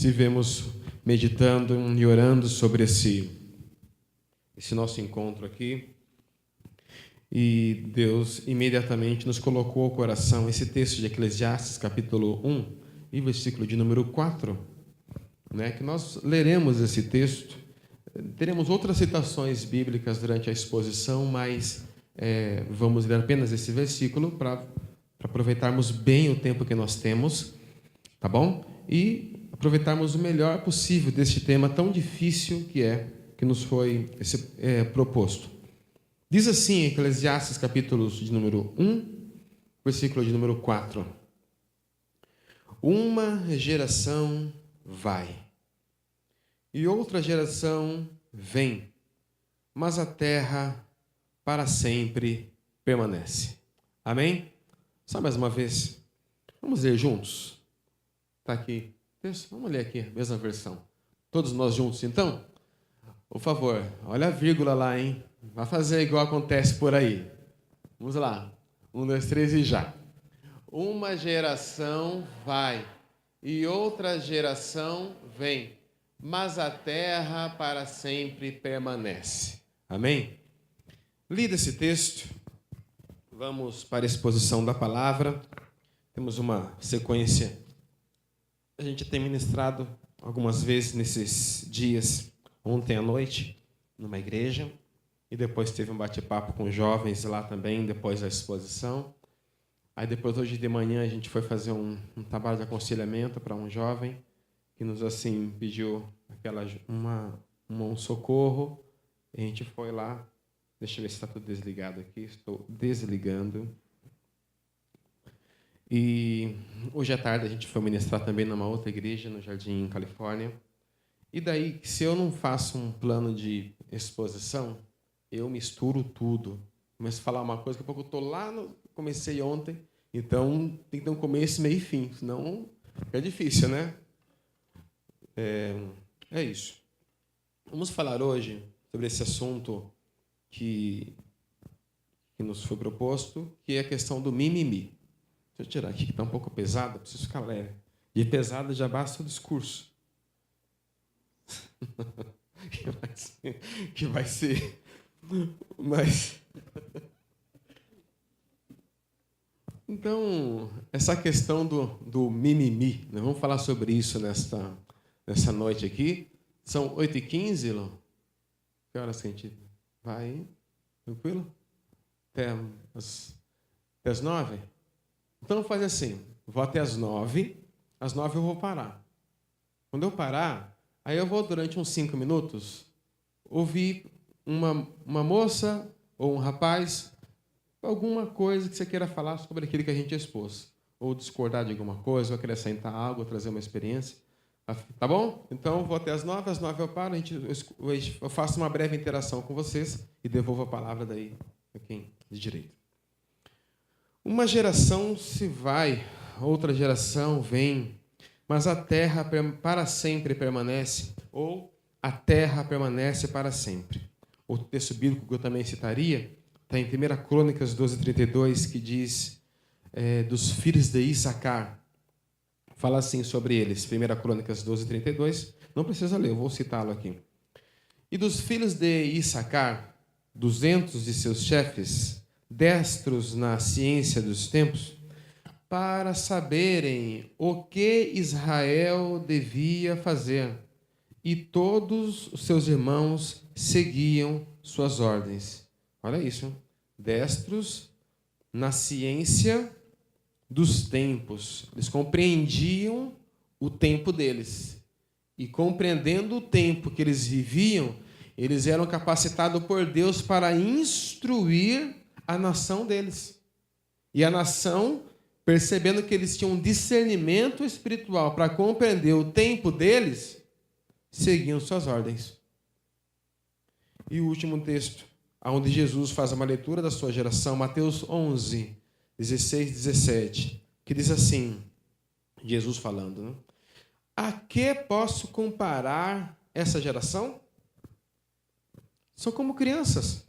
estivemos meditando e orando sobre esse nosso encontro aqui. E Deus imediatamente nos colocou ao coração esse texto de Eclesiastes, capítulo 1, e versículo de número 4, que nós leremos esse texto. Teremos outras citações bíblicas durante a exposição, mas vamos ler apenas esse versículo para aproveitarmos bem o tempo que nós temos, tá bom? E aproveitarmos o melhor possível deste tema tão difícil que nos foi proposto. Diz assim, Eclesiastes, capítulo de número 1, versículo de número 4. Uma geração vai, e outra geração vem, mas a terra para sempre permanece. Amém? Só mais uma vez. Vamos ler juntos? Está aqui. Vamos ler aqui a mesma versão. Todos nós juntos, então? Por favor, olha a vírgula lá, hein? Vai fazer igual acontece por aí. Vamos lá. 1, 2, 3 e já. Uma geração vai, e outra geração vem, mas a terra para sempre permanece. Amém? Lido esse texto, vamos para a exposição da palavra. Temos uma sequência. A gente tem ministrado algumas vezes nesses dias, ontem à noite, numa igreja, e depois teve um bate-papo com jovens lá também, depois da exposição. Aí depois, hoje de manhã, a gente foi fazer um trabalho de aconselhamento para um jovem, que nos assim pediu um socorro. A gente foi lá. Deixa eu ver se está tudo desligado aqui. Estou desligando. E hoje à tarde a gente foi ministrar também numa outra igreja, no Jardim, Califórnia. E daí, se eu não faço um plano de exposição, eu misturo tudo. Começo a falar uma coisa, daqui a pouco eu estou lá, comecei ontem, então tem que ter um começo, meio e fim, senão é difícil, né? É isso. Vamos falar hoje sobre esse assunto que nos foi proposto, que é a questão do mimimi. Deixa eu tirar aqui, que está um pouco pesado, preciso ficar leve. E pesado já basta o discurso. que vai ser. Mas. Então, essa questão do mimimi, nós vamos falar sobre isso nessa noite aqui. São 8h15, Lô? Que horas que a gente vai? Tranquilo? Até as 9? Então, faz assim. Vou até as 9. Às 9 eu vou parar. Quando eu parar, aí eu vou, durante uns 5 minutos, ouvir uma moça ou um rapaz, alguma coisa que você queira falar sobre aquilo que a gente expôs. Ou discordar de alguma coisa, ou acrescentar algo, ou trazer uma experiência. Tá bom? Então, vou até as 9. Às 9 eu paro, eu faço uma breve interação com vocês e devolvo a palavra daí a quem de direito. Uma geração se vai, outra geração vem, mas a terra para sempre permanece, ou a terra permanece para sempre. O texto bíblico que eu também citaria está em 1 Crônicas 12:32, que diz dos filhos de Issacar. Fala assim sobre eles, 1 Crônicas 12:32. Não precisa ler, eu vou citá-lo aqui. E dos filhos de Issacar, 200 de seus chefes, destros na ciência dos tempos, para saberem o que Israel devia fazer. E todos os seus irmãos seguiam suas ordens. Olha isso. Destros na ciência dos tempos. Eles compreendiam o tempo deles. E compreendendo o tempo que eles viviam, eles eram capacitados por Deus para instruir a nação deles. E a nação, percebendo que eles tinham um discernimento espiritual para compreender o tempo deles, seguiam suas ordens. E o último texto, onde Jesus faz uma leitura da sua geração, Mateus 11, 16, 17, que diz assim, Jesus falando, né? A que posso comparar essa geração? São como crianças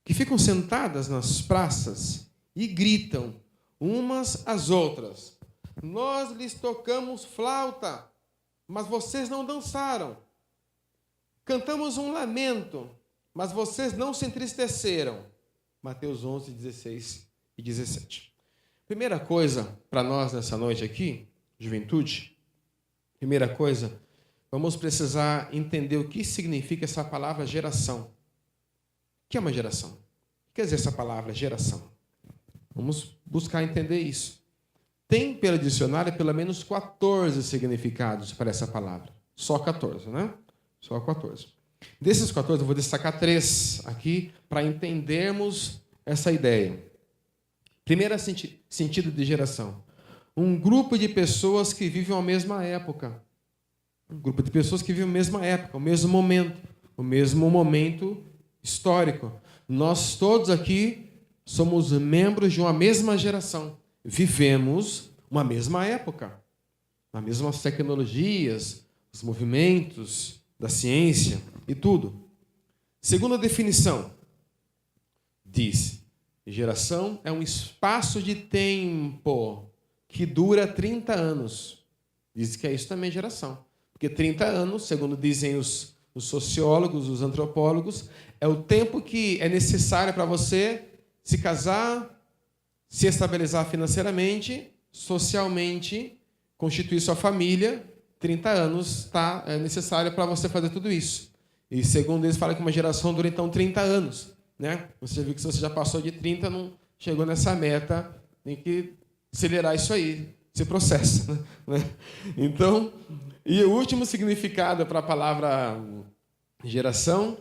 que ficam sentadas nas praças e gritam umas às outras. Nós lhes tocamos flauta mas vocês não dançaram. Cantamos um lamento, mas vocês não se entristeceram. Mateus 11, 16 e 17. Primeira coisa para nós nessa noite aqui, juventude, primeira coisa, vamos precisar entender o que significa essa palavra geração. O que é uma geração? O que quer dizer essa palavra geração? Vamos buscar entender isso. Tem, pelo dicionário, pelo menos 14 significados para essa palavra. Só 14, né? Só 14. Desses 14, eu vou destacar 3 aqui para entendermos essa ideia. Primeiro sentido de geração. Um grupo de pessoas que vivem a mesma época. Um grupo de pessoas que vivem a mesma época, o mesmo momento histórico. Nós todos aqui somos membros de uma mesma geração. Vivemos uma mesma época, as mesmas tecnologias, os movimentos da ciência e tudo. Segunda definição, diz, geração é um espaço de tempo que dura 30 anos. Diz que é isso também geração. Porque 30 anos, segundo dizem os sociólogos, os antropólogos, é o tempo que é necessário para você se casar, se estabilizar financeiramente, socialmente, constituir sua família. 30 anos é necessário para você fazer tudo isso. E segundo eles, fala que uma geração dura, então, 30 anos. Né? Você viu que se você já passou de 30, não chegou nessa meta, tem que acelerar isso aí, esse processo. Né? Então, e o último significado para a palavra geração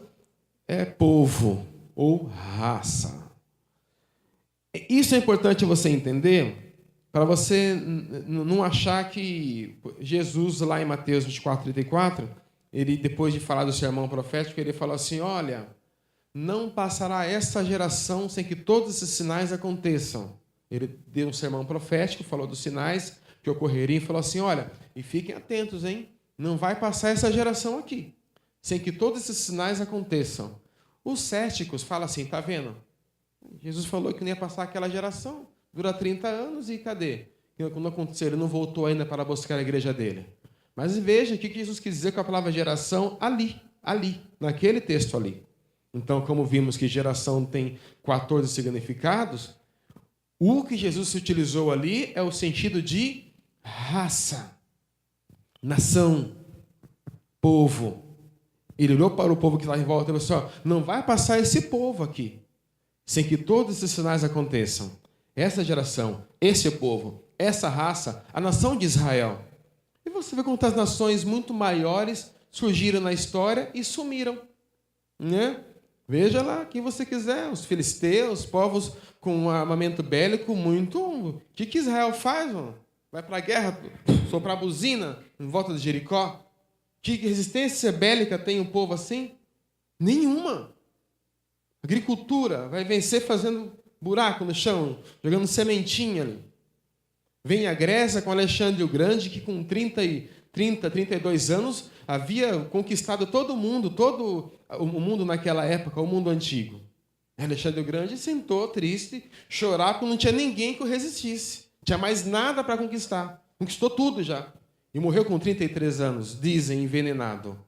é povo ou raça. Isso é importante você entender, para você não achar que Jesus, lá em Mateus 24, 34, ele, depois de falar do sermão profético, ele falou assim, olha, não passará esta geração sem que todos esses sinais aconteçam. Ele deu um sermão profético, falou dos sinais que ocorreriam e falou assim, olha, e fiquem atentos, hein? Não vai passar essa geração aqui, sem que todos esses sinais aconteçam. Os céticos falam assim, tá vendo? Jesus falou que não ia passar aquela geração, dura 30 anos e cadê? Quando aconteceu, ele não voltou ainda para buscar a igreja dele. Mas veja o que Jesus quis dizer com a palavra geração ali, naquele texto ali. Então, como vimos que geração tem 14 significados, o que Jesus se utilizou ali é o sentido de raça, nação, povo. Ele olhou para o povo que está em volta e falou assim, não vai passar esse povo aqui, sem que todos esses sinais aconteçam. Essa geração, esse povo, essa raça, a nação de Israel. E você vê quantas nações muito maiores surgiram na história e sumiram. Né? Veja lá, quem você quiser, os filisteus, povos com um armamento bélico muito... O que Israel faz? Mano? Vai para a guerra, soprar buzina em volta de Jericó? Que resistência bélica tem um povo assim? Nenhuma. Agricultura vai vencer fazendo buraco no chão, jogando sementinha ali. Vem a Grécia com Alexandre o Grande, que com 32 anos havia conquistado todo o mundo naquela época, o mundo antigo. Alexandre o Grande sentou triste, chorar, porque não tinha ninguém que o resistisse. Não tinha mais nada para conquistar. Conquistou tudo já. E morreu com 33 anos, dizem, envenenado.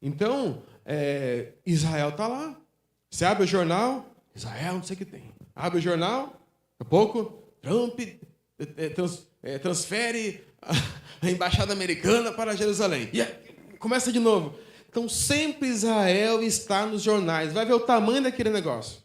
Então, Israel está lá. Você abre o jornal, Israel não sei o que tem. Abre o jornal, daqui a pouco, Trump transfere a embaixada americana para Jerusalém. E começa de novo. Então, sempre Israel está nos jornais. Vai ver o tamanho daquele negócio.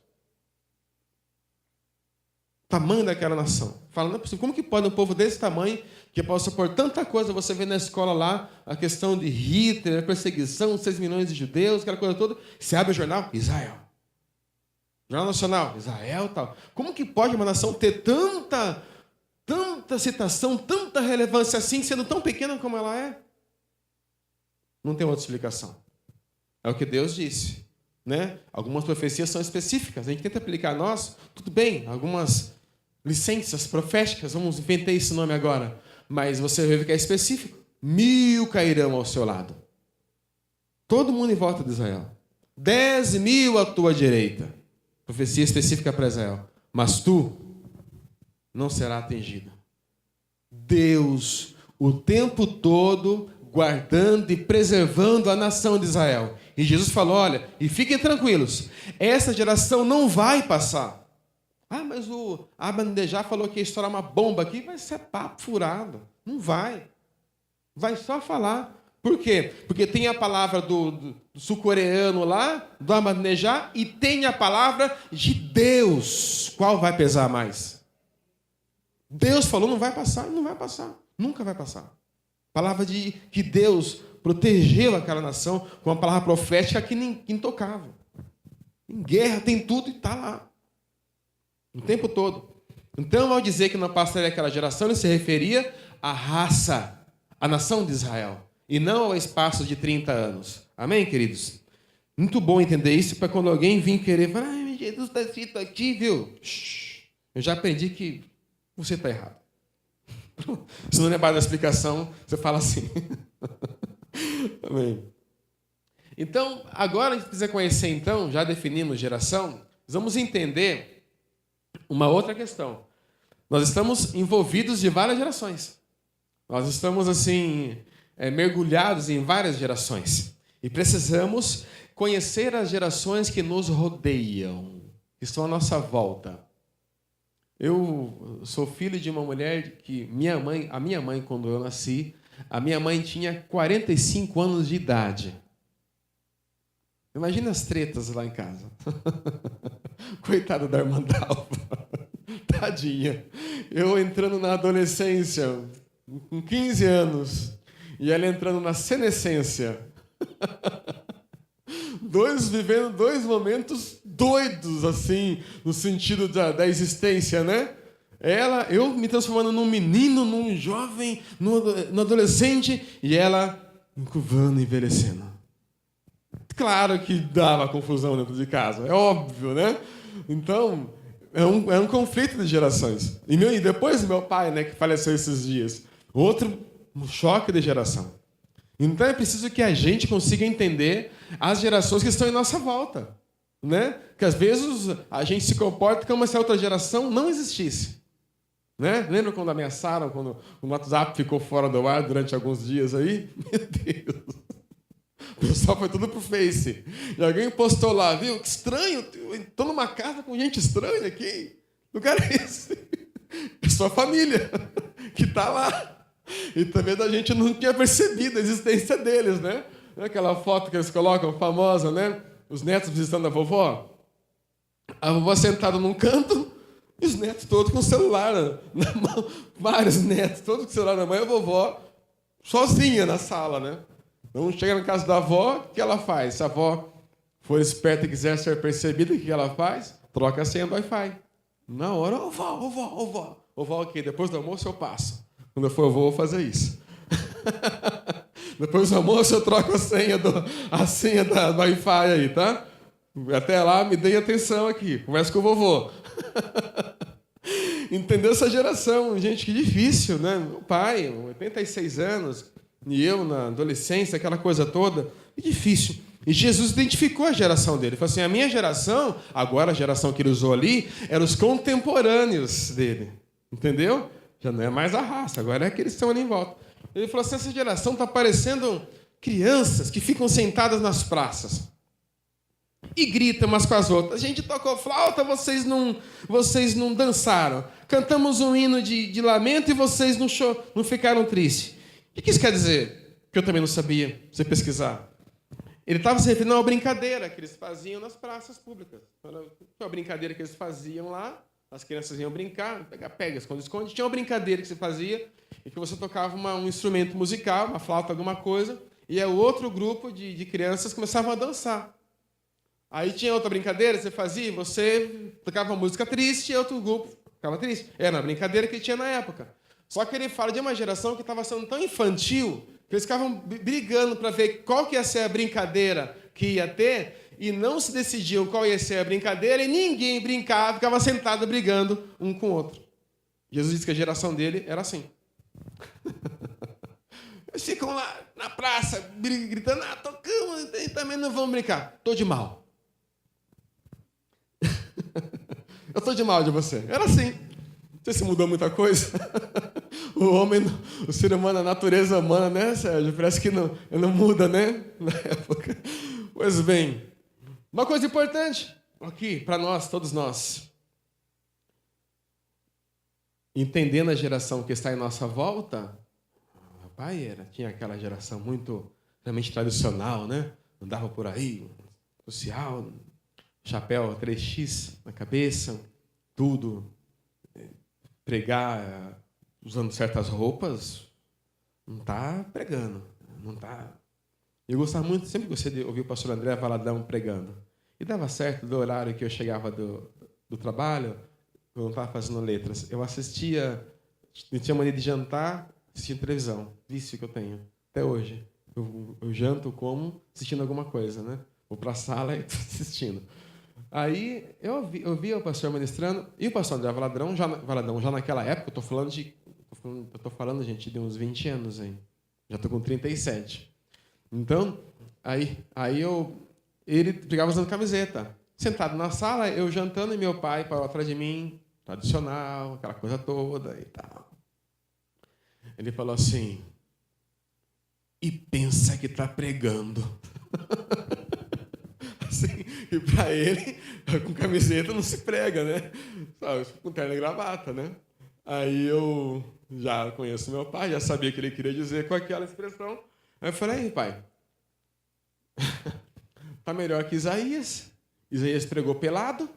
O tamanho daquela nação. Fala, não é possível. Como que pode um povo desse tamanho, que possa supor tanta coisa? Você vê na escola lá, a questão de Hitler, a perseguição, 6 milhões de judeus, aquela coisa toda. Você abre o jornal, Israel. Jornal Nacional, Israel, tal. Como que pode uma nação ter tanta citação, tanta relevância assim, sendo tão pequena como ela é? Não tem outra explicação. É o que Deus disse. Né? Algumas profecias são específicas. A gente tenta aplicar a nós, tudo bem. Algumas licenças proféticas, vamos inventar esse nome agora. Mas você vê que é específico. 1000 cairão ao seu lado. Todo mundo em volta de Israel. 10.000 à tua direita. Profecia específica para Israel. Mas tu não será atingido. Deus o tempo todo guardando e preservando a nação de Israel. E Jesus falou, olha, e fiquem tranquilos, essa geração não vai passar. Ah, mas o Ahmadinejad falou que ia estourar uma bomba aqui, vai ser papo furado. Não vai. Vai só falar. Por quê? Porque tem a palavra do sul-coreano lá, do Ahmadinejad, e tem a palavra de Deus. Qual vai pesar mais? Deus falou, não vai passar, não vai passar. Nunca vai passar. Palavra de que Deus protegeu aquela nação com uma palavra profética que intocável. Em guerra tem tudo e está lá. O tempo todo. Então, ao dizer que não passaria aquela geração, ele se referia à raça, à nação de Israel, e não ao espaço de 30 anos. Amém, queridos? Muito bom entender isso, para quando alguém vir querer falar, ai, Jesus está escrito aqui, viu? Eu já aprendi que você está errado. Se não lembrar da explicação, você fala assim. Amém. Então, agora a gente precisa conhecer, então, já definimos geração, vamos entender uma outra questão. Nós estamos envolvidos de várias gerações. Nós estamos, assim, mergulhados em várias gerações. E precisamos conhecer as gerações que nos rodeiam, que estão à nossa volta. Eu sou filho de uma mulher que a minha mãe, quando eu nasci, a minha mãe tinha 45 anos de idade. Imagina as tretas lá em casa. Coitada da irmã Dalva. Tadinha. Eu entrando na adolescência, com 15 anos, e ela entrando na senescência. Vivendo dois momentos doidos, assim, no sentido da existência, né? Eu me transformando num menino, num jovem, num adolescente, e ela encurvando, envelhecendo. Claro que dava confusão dentro de casa, é óbvio, né? Então, é um conflito de gerações. E depois meu pai, né, que faleceu esses dias, outro choque de geração. Então é preciso que a gente consiga entender as gerações que estão em nossa volta, né? Que às vezes a gente se comporta como se a outra geração não existisse, né? Lembra quando ameaçaram, quando o WhatsApp ficou fora do ar durante alguns dias aí? Meu Deus! O pessoal foi tudo pro Face. E alguém postou lá, viu? Que estranho, estou numa casa com gente estranha aqui. O lugar é esse? É sua família que está lá. E também a gente não tinha percebido a existência deles, né? Aquela foto que eles colocam, famosa, né? Os netos visitando a vovó. A vovó sentada num canto e os netos todos com o celular na mão. Vários netos, todos com o celular na mão. E a vovó sozinha na sala, né? Então, chega na casa da avó, o que ela faz? Se a avó for esperta e quiser ser percebida, o que ela faz? Troca a senha do Wi-Fi. Na hora, vovó. Vovó, ok, depois do almoço eu passo. Quando eu for, eu vou fazer isso. Depois do almoço eu troco a senha do Wi-Fi aí, tá? Até lá, me dê atenção aqui. Conversa com o vovô. Entendeu essa geração? Gente, que difícil, né? Meu pai, 86 anos, e eu na adolescência, aquela coisa toda. Que difícil. E Jesus identificou a geração dele. Ele falou assim, a minha geração, agora a geração que ele usou ali, eram os contemporâneos dele. Entendeu? Já não é mais a raça, agora é aqueles que estão ali em volta. Ele falou assim, essa geração está parecendo crianças que ficam sentadas nas praças e gritam umas com as outras. A gente tocou flauta, vocês não dançaram. Cantamos um hino de lamento e vocês não ficaram tristes. O que isso quer dizer? Que eu também não sabia, você pesquisar. Ele estava se referindo a uma brincadeira que eles faziam nas praças públicas. Uma brincadeira que eles faziam lá. As crianças iam brincar, pega, esconde. Tinha uma brincadeira que se fazia e que você tocava um instrumento musical, uma flauta, alguma coisa, e o outro grupo de crianças começavam a dançar. Aí tinha outra brincadeira que você fazia, você tocava uma música triste e outro grupo ficava triste. Era uma brincadeira que tinha na época. Só que ele fala de uma geração que estava sendo tão infantil que eles ficavam brigando para ver qual que ia ser a brincadeira que ia ter, e não se decidiam qual ia ser a brincadeira, e ninguém brincava, ficava sentado brigando um com o outro. Jesus disse que a geração dele era assim. Eles ficam lá na praça, gritando, tocamos, e também não vamos brincar. Estou de mal. Eu estou de mal de você. Era assim. sei se mudou muita coisa. O homem, o ser humano, a natureza humana, né, Sérgio? Parece que não muda, né? Na época. Pois bem, uma coisa importante aqui para nós, todos nós. Entendendo a geração que está em nossa volta, meu pai tinha aquela geração muito realmente tradicional, né? Andava por aí, social, chapéu 3x na cabeça, tudo. Pregar usando certas roupas, não está pregando, não está. Eu gostava muito, sempre gostei de ouvir o pastor André Valadão pregando. E dava certo do horário que eu chegava do trabalho, eu não estava fazendo letras. Eu assistia, eu tinha mania de jantar, assistindo televisão. Vício que eu tenho, até hoje. Eu janto como assistindo alguma coisa, né? Vou para a sala e estou assistindo. Aí eu via o pastor ministrando, e o pastor André Valadão, já naquela época, eu estou falando, gente, de uns 20 anos, hein? Já estou com 37. Então, ele pegava usando camiseta. Sentado na sala, eu jantando, e meu pai parou atrás de mim, tradicional, aquela coisa toda e tal. Ele falou assim, e pensa que está pregando. Assim, e para ele, com camiseta não se prega, né? Sabe, com terno e gravata, né? Aí eu já conheço meu pai, já sabia o que ele queria dizer com aquela expressão. Aí eu falei, pai, tá melhor que Isaías. Isaías pregou pelado.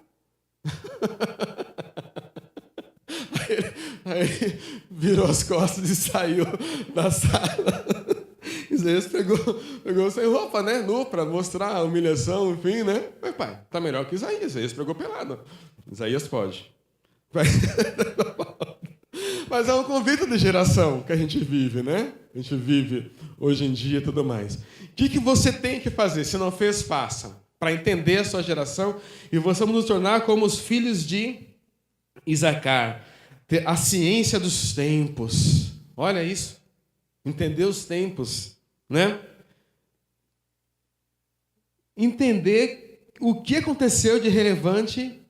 Aí ele virou as costas e saiu da sala. Isaías pegou sem roupa, né? Nu, para mostrar a humilhação, enfim, né? Mas, pai, tá melhor que Isaías. Isaías pregou pelado. Isaías pode. Mas é um convite de geração que a gente vive, né? A gente vive hoje em dia e tudo mais. O que você tem que fazer? Se não fez, faça. Para entender a sua geração e você nos tornar como os filhos de Isacar. Ter a ciência dos tempos. Olha isso. Entender os tempos. Né? Entender o que aconteceu de relevante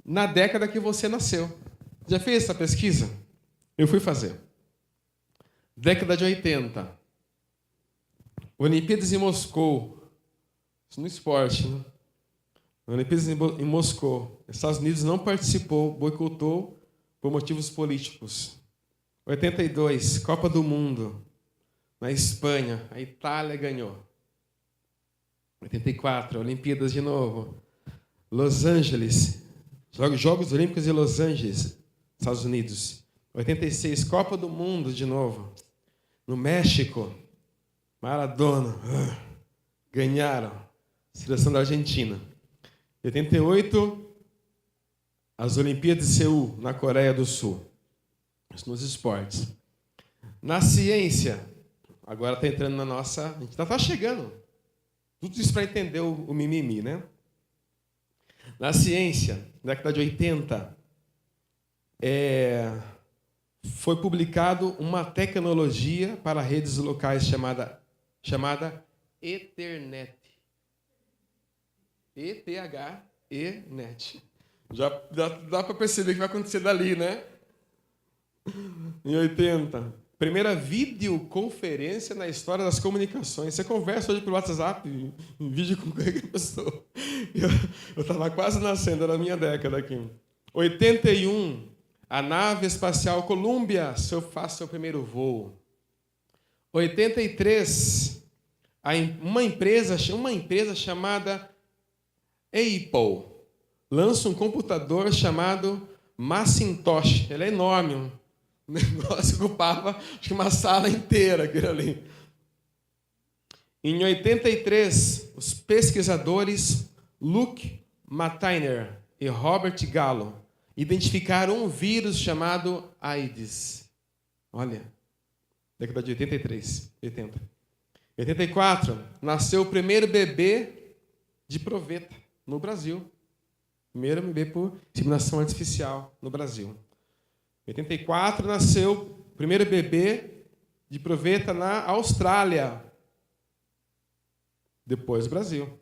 na década que você nasceu. Já fez essa pesquisa? Eu fui fazer. Década de 80. Olimpíadas em Moscou. Isso no esporte, né? Olimpíadas em Moscou. Estados Unidos não participou, boicotou por motivos políticos. 82, Copa do Mundo. Na Espanha, a Itália ganhou. 84, Olimpíadas de novo. Los Angeles, Jogos Olímpicos de Los Angeles, Estados Unidos. 86, Copa do Mundo de novo. No México, Maradona, ganharam. Seleção da Argentina. 88, as Olimpíadas de Seul, na Coreia do Sul. Isso nos esportes. Na ciência, agora está entrando na nossa... A gente está chegando. Tudo isso para entender o mimimi, né? Na ciência, na década de 80, foi publicado uma tecnologia para redes locais chamada Ethernet. E-T-H-E-Net. Já dá para perceber o que vai acontecer dali, né? Em 80. Primeira videoconferência na história das comunicações. Você conversa hoje pelo WhatsApp, em vídeo com qualquer pessoa. Eu estava quase nascendo, era a minha década aqui. 81, a nave espacial Columbia faz seu primeiro voo. 83, uma empresa chamada Apple lança um computador chamado Macintosh. Ele é enorme, um negócio que ocupava acho que uma sala inteira, aquele ali. Em 83, os pesquisadores Luke Mattiner e Robert Gallo identificaram um vírus chamado AIDS. Olha, década de 83, 80. 84, nasceu o primeiro bebê de proveta no Brasil. Primeiro bebê por inseminação artificial no Brasil. Em 84, nasceu o primeiro bebê de proveta na Austrália. Depois, Brasil.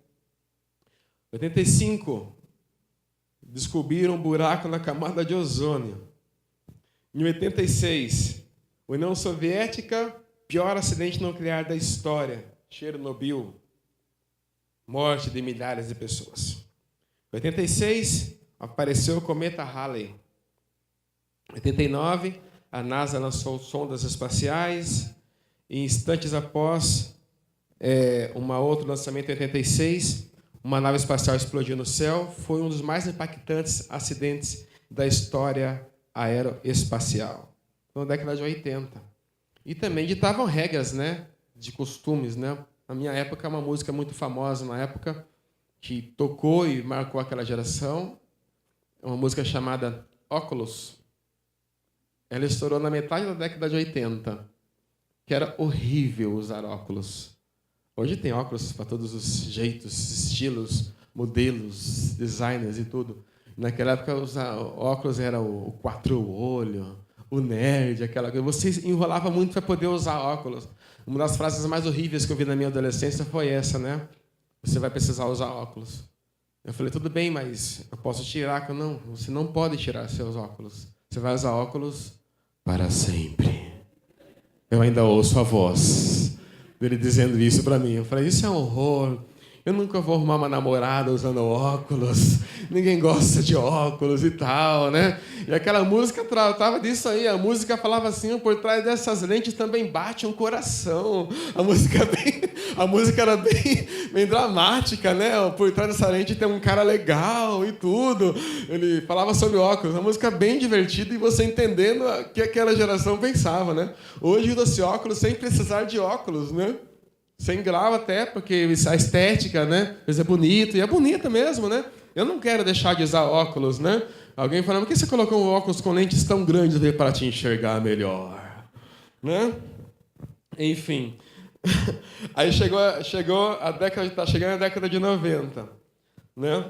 85, descobriram um buraco na camada de ozônio. Em 86, União Soviética, pior acidente nuclear da história, Chernobyl, morte de milhares de pessoas. Em 86, apareceu o cometa Halley. Em 89, a NASA lançou sondas espaciais. E instantes após um outro lançamento, em 86, uma nave espacial explodiu no céu. Foi um dos mais impactantes acidentes da história aeroespacial. Foi na década de 80. E também ditavam regras, né, de costumes. Né? Na minha época, uma música muito famosa na época, que tocou e marcou aquela geração, uma música chamada Óculos. Ela estourou na metade da década de 80, que era horrível usar óculos. Hoje tem óculos para todos os jeitos, estilos, modelos, designers e tudo. Naquela época, usar óculos era o quatro-olho, o nerd, aquela coisa. Você enrolava muito para poder usar óculos. Uma das frases mais horríveis que eu vi na minha adolescência foi essa, né? Você vai precisar usar óculos. Eu falei, tudo bem, mas eu posso tirar? Não, você não pode tirar seus óculos. Você vai usar óculos para sempre. Eu ainda ouço a voz dele dizendo isso para mim. Eu falei, isso é um horror. Eu nunca vou arrumar uma namorada usando óculos. Ninguém gosta de óculos e tal, né? E aquela música tratava disso aí. A música falava assim, por trás dessas lentes também bate um coração. A música era bem dramática, né? Por trás dessa lente tem um cara legal e tudo. Ele falava sobre óculos. Uma música bem divertida e você entendendo o que aquela geração pensava, né? Hoje usa-se óculos sem precisar de óculos, né? Sem grau até, porque a estética, né? Mas é bonito, e é bonita mesmo, né? Eu não quero deixar de usar óculos, né? Alguém falando, por que você colocou um óculos com lentes tão grandes para te enxergar melhor? Né? Enfim. Aí chegou a década, está chegando a década de 90, né?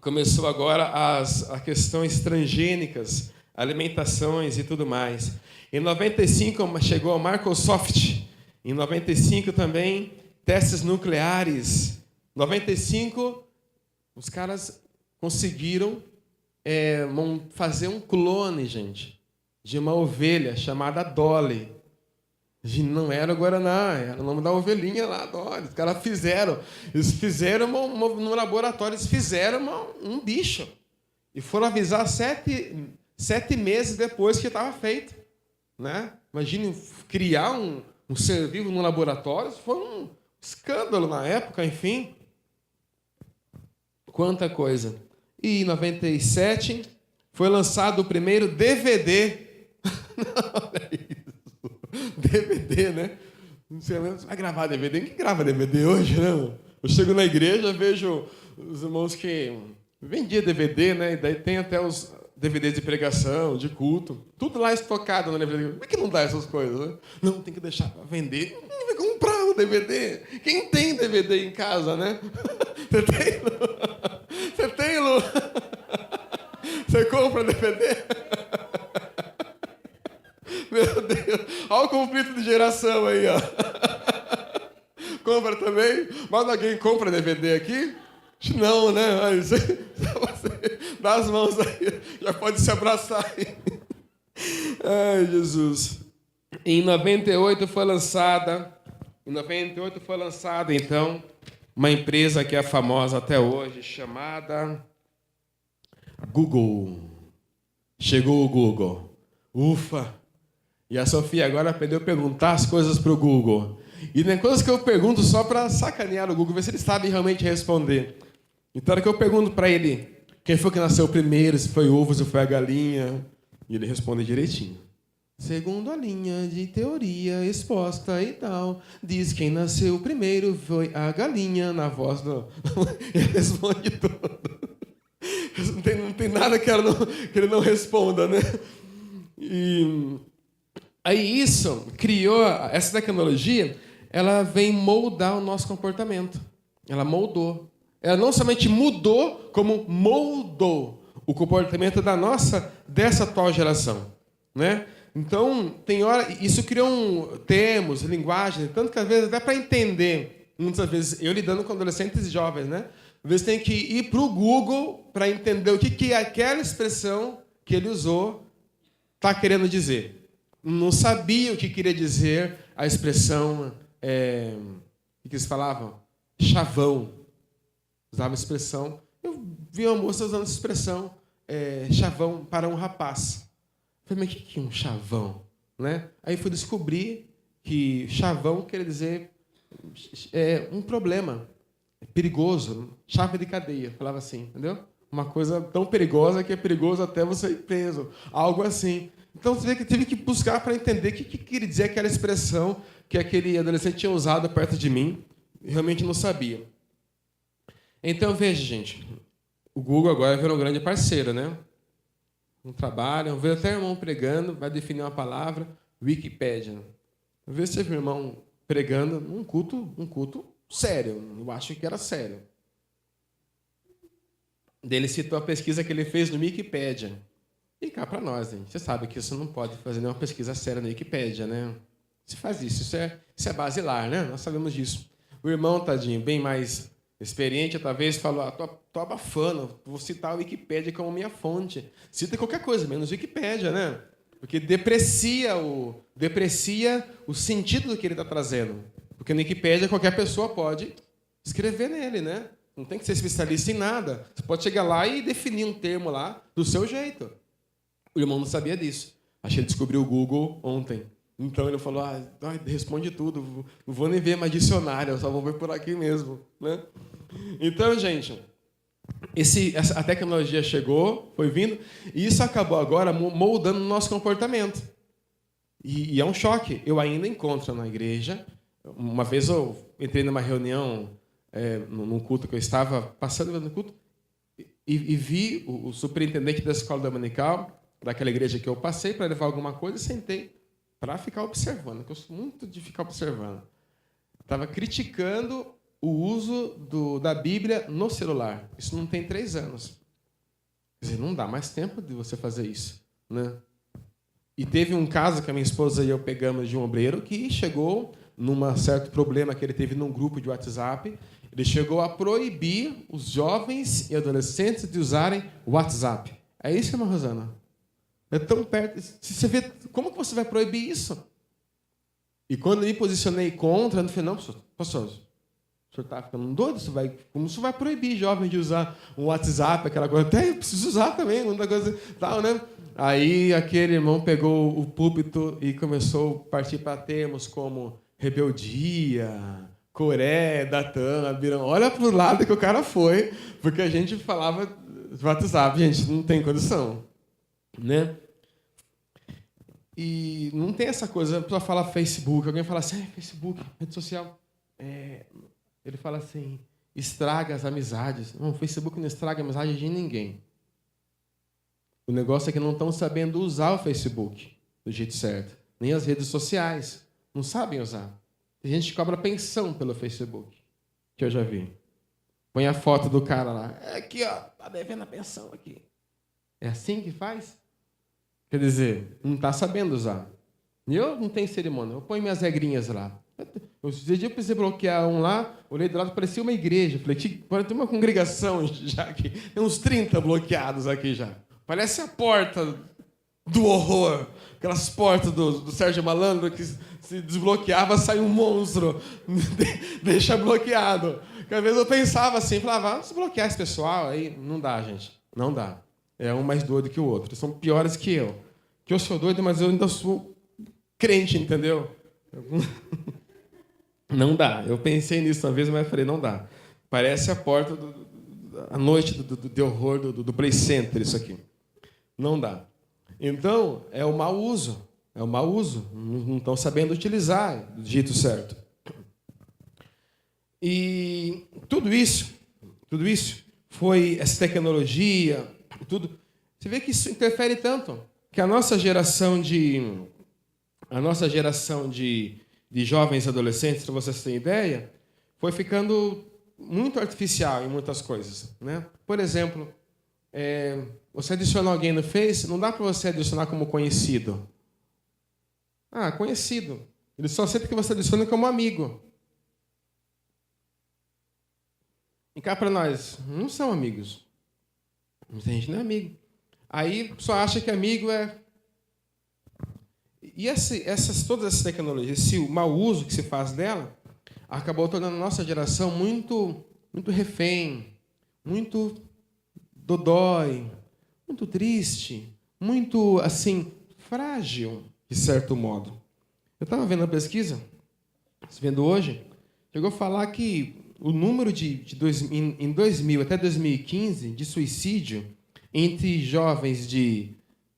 Começou agora as questões transgênicas, alimentações e tudo mais. Em 95 chegou a Microsoft. Em 95 também, testes nucleares. Em 95, os caras conseguiram fazer um clone, gente, de uma ovelha chamada Dolly. Não era o Guaraná, era o nome da ovelhinha lá, Dolly. Os caras fizeram. Eles fizeram no laboratório, eles fizeram um bicho. E foram avisar 7 meses depois que estava feito. Né? Imagine criar um ser vivo no laboratório, isso foi um escândalo na época, enfim. Quanta coisa. E em 97 foi lançado o primeiro DVD. Não, é isso. DVD, né? Você vai gravar DVD? Quem grava DVD hoje, não? Eu chego na igreja, vejo os irmãos que vendiam DVD, né? E daí tem até os DVDs de pregação, de culto, tudo lá estocado na DVD. Como é que não dá essas coisas, né? Não, tem que deixar para vender. Quem vai comprar o DVD? Quem tem DVD em casa, né? Você tem, Lu? Você tem, Lu? Você compra DVD? Meu Deus. Olha o conflito de geração aí, ó. Compra também? Mas alguém compra DVD aqui? Não, né? Mas você dá as mãos aí, já pode se abraçar aí. Ai, Jesus. Em 98 foi lançada, então, uma empresa que é famosa até hoje, chamada Google. Chegou o Google. Ufa! E a Sofia agora aprendeu a perguntar as coisas para o Google. E não é coisas que eu pergunto só para sacanear o Google, ver se ele sabe realmente responder. Então, era que eu pergunto para ele, quem foi que nasceu primeiro, se foi o ovo, se foi a galinha, e ele responde direitinho. Segundo a linha de teoria exposta e tal, diz que quem nasceu primeiro foi a galinha, na voz do... Ele responde tudo. Não tem nada que ele não responda, né? E aí isso criou, essa tecnologia, ela vem moldar o nosso comportamento. Ela moldou. Ela não somente mudou, como moldou o comportamento dessa atual geração, né? Então, tem hora, isso criou termos, linguagem, tanto que às vezes até para entender, muitas vezes eu lidando com adolescentes e jovens, né? Às vezes tem que ir para o Google para entender o que é aquela expressão que ele usou está querendo dizer. Não sabia o que queria dizer a expressão, o que eles falavam? Chavão. Usava a expressão. Eu vi uma moça usando essa expressão, chavão para um rapaz. Eu falei, mas o que é um chavão? Né? Aí fui descobrir que chavão quer dizer um problema, perigoso, chave de cadeia. Falava assim, entendeu? Uma coisa tão perigosa que é perigoso até você ir preso. Algo assim. Então, você vê que tive que buscar para entender o que queria dizer aquela expressão que aquele adolescente tinha usado perto de mim. Realmente não sabia. Então, veja, gente. O Google agora virou um grande parceiro, né? Um trabalho. Eu vejo até o irmão pregando, vai definir uma palavra, Wikipédia. Eu vejo esse irmão pregando um culto sério. Eu acho que era sério. Ele citou a pesquisa que ele fez no Wikipédia. E cá para nós, gente. Você sabe que você não pode fazer nenhuma pesquisa séria no Wikipédia, né? Você faz isso. Isso é basilar, né? Nós sabemos disso. O irmão, tadinho, bem mais experiente, talvez, falou, tô abafando, vou citar o Wikipédia como minha fonte. Cita qualquer coisa, menos Wikipédia, né? Porque deprecia o sentido do que ele está trazendo. Porque no Wikipédia qualquer pessoa pode escrever nele, né? Não tem que ser especialista em nada. Você pode chegar lá e definir um termo lá do seu jeito. O irmão não sabia disso. Acho que ele descobriu o Google ontem. Então ele falou, responde tudo, não vou nem ver mais dicionário, eu só vou ver por aqui mesmo. Né? Então, gente, a tecnologia chegou, foi vindo, e isso acabou agora moldando o nosso comportamento. E é um choque. Eu ainda encontro na igreja. Uma vez eu entrei numa reunião, num culto que eu estava passando no culto, e vi o superintendente da escola dominical, daquela igreja que eu passei para levar alguma coisa, e sentei para ficar observando. Eu gosto muito de ficar observando. Estava criticando o uso da Bíblia no celular. Isso não tem 3 anos. Quer dizer, não dá mais tempo de você fazer isso. Né? E teve um caso que a minha esposa e eu pegamos de um obreiro que chegou num certo problema que ele teve num grupo de WhatsApp. Ele chegou a proibir os jovens e adolescentes de usarem o WhatsApp. É isso, irmã Rosana? É tão perto. Se você vê, como que você vai proibir isso? E quando eu me posicionei contra, no final, pastor, o senhor está ficando doido? Como você vai proibir jovens de usar um WhatsApp, aquela coisa? Até eu preciso usar também, muita coisa tal, né? Aí aquele irmão pegou o púlpito e começou a partir para termos como rebeldia, Coré, Datã, Abirão. Olha para o lado que o cara foi, porque a gente falava do WhatsApp, gente, não tem condição. Né? E não tem essa coisa, a pessoa fala Facebook, alguém fala assim, Facebook, rede social. Ele fala assim, estraga as amizades. Não, o Facebook não estraga a amizade de ninguém. O negócio é que não estão sabendo usar o Facebook do jeito certo. Nem as redes sociais. Não sabem usar. Tem gente que cobra pensão pelo Facebook, que eu já vi. Põe a foto do cara lá. Aqui, ó, tá devendo a pensão aqui. É assim que faz? Quer dizer, não está sabendo usar. E eu não tenho cerimônia, eu ponho minhas regrinhas lá. Esse dia eu precisei bloquear um lá, olhei do lado, parecia uma igreja. Falei, tem uma congregação já aqui. Tem uns 30 bloqueados aqui já. Parece a porta do horror. Aquelas portas do Sérgio Malandro que se desbloqueava, sai um monstro. Deixa bloqueado. Porque às vezes eu pensava assim, falava, vamos desbloquear esse pessoal aí. Não dá, gente. Não dá. É um mais doido que o outro. Eles são piores que eu. Que eu sou doido, mas eu ainda sou crente, entendeu? Não dá. Eu pensei nisso uma vez, mas falei, não dá. Parece a porta a noite do horror do Play Center, isso aqui. Não dá. Então, é o mau uso. É o mau uso. Não estão sabendo utilizar do jeito certo. E tudo isso foi essa tecnologia, tudo. Você vê que isso interfere tanto que a nossa geração de jovens e adolescentes, para vocês terem ideia, foi ficando muito artificial em muitas coisas, né? Por exemplo, você adiciona alguém no Face, não dá para você adicionar como conhecido. Conhecido. Ele só aceita que você adicione como amigo. E cá para nós, não são amigos. A gente não é amigo. Aí só acha que amigo é todas essas tecnologias, esse mau uso que se faz dela, acabou tornando a nossa geração muito, muito refém, muito dodói, muito triste, muito, assim, frágil, de certo modo. Eu estava vendo a pesquisa, vendo hoje, chegou a falar que o número em 2000 até 2015 de suicídio entre jovens de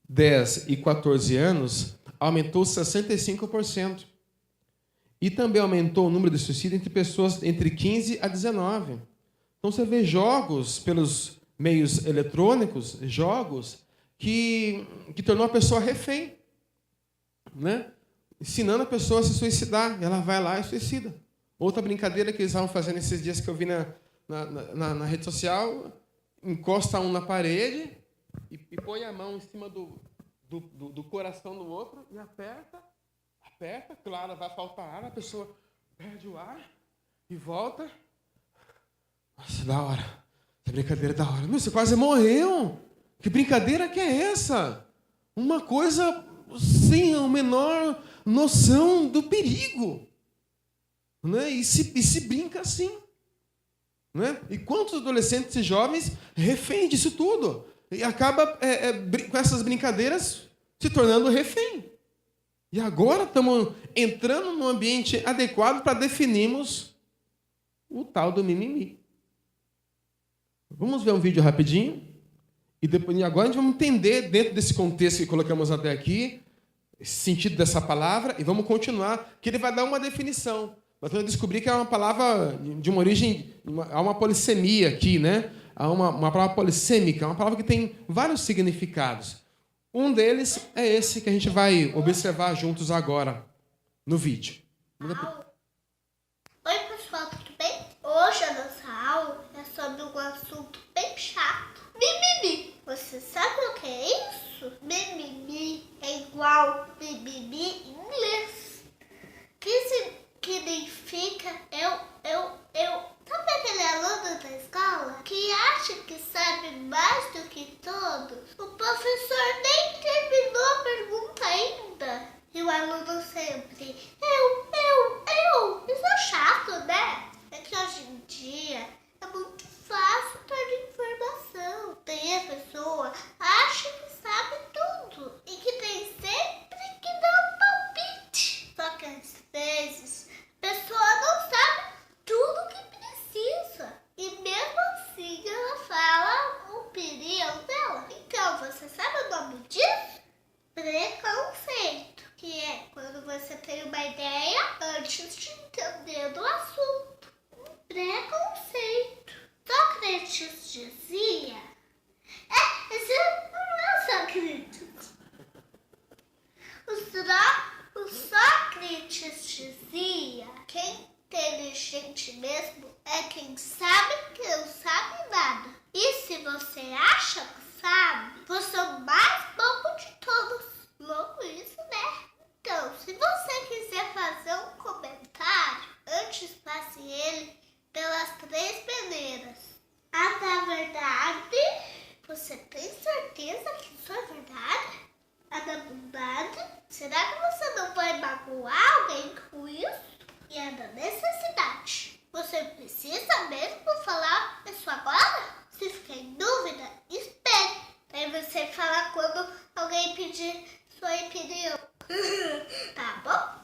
10 e 14 anos aumentou 65%. E também aumentou o número de suicídio entre pessoas entre 15 a 19. Então você vê jogos pelos meios eletrônicos, jogos que tornou a pessoa refém, né? Ensinando a pessoa a se suicidar. Ela vai lá e suicida. Outra brincadeira que eles estavam fazendo esses dias que eu vi na rede social, encosta um na parede e põe a mão em cima do coração do outro e aperta, claro, vai faltar ar, a pessoa perde o ar e volta. Nossa, da hora. Essa brincadeira é da hora. Meu, você quase morreu. Que brincadeira que é essa? Uma coisa sem a menor noção do perigo. Né? E se brinca assim. Né? E quantos adolescentes e jovens refém disso tudo? E acaba com essas brincadeiras se tornando refém. E agora estamos entrando num ambiente adequado para definirmos o tal do mimimi. Vamos ver um vídeo rapidinho. E agora a gente vai entender, dentro desse contexto que colocamos até aqui, esse sentido dessa palavra, e vamos continuar, que ele vai dar uma definição. Nós vamos descobrir que é uma palavra de uma origem, há uma polissemia aqui, né? Há uma palavra polissêmica, uma palavra que tem vários significados. Um deles é esse que a gente vai observar juntos agora, no vídeo. Oi, pessoal, tudo bem? Hoje a nossa aula é sobre um assunto bem chato. Mimimi. Você sabe o que é isso? Mimimi é igual mimimi em inglês. Que significa Sabe aquele aluno da escola que acha que sabe mais do que todos? O professor nem terminou a pergunta ainda. E o aluno sempre, Isso é chato, né? É que hoje em dia é muito fácil ter informação. Tem a pessoa acha que sabe tudo e que tem sempre que dar um palpite. Só que às vezes a pessoa não sabe tudo o que precisa. E mesmo assim ela fala a opinião dela. Então, você sabe o nome disso? Preconceito. Que é quando você tem uma ideia antes de entender do assunto. Preconceito. Sócrates dizia... esse não é Sócrates. O Sócrates dizia... Quem inteligente mesmo é quem sabe que não sabe nada. E se você acha que sabe, você é o mais bobo de todos. Louco isso, né? Então, se você quiser fazer um comentário, antes passe ele pelas 3 peneiras. A da verdade, você tem certeza que isso é verdade? A da bondade, será que você não vai magoar alguém com isso? E a da necessidade, você precisa mesmo falar isso agora? Se ficar em dúvida, espere. Aí você fala quando alguém pedir sua opinião. Tá bom?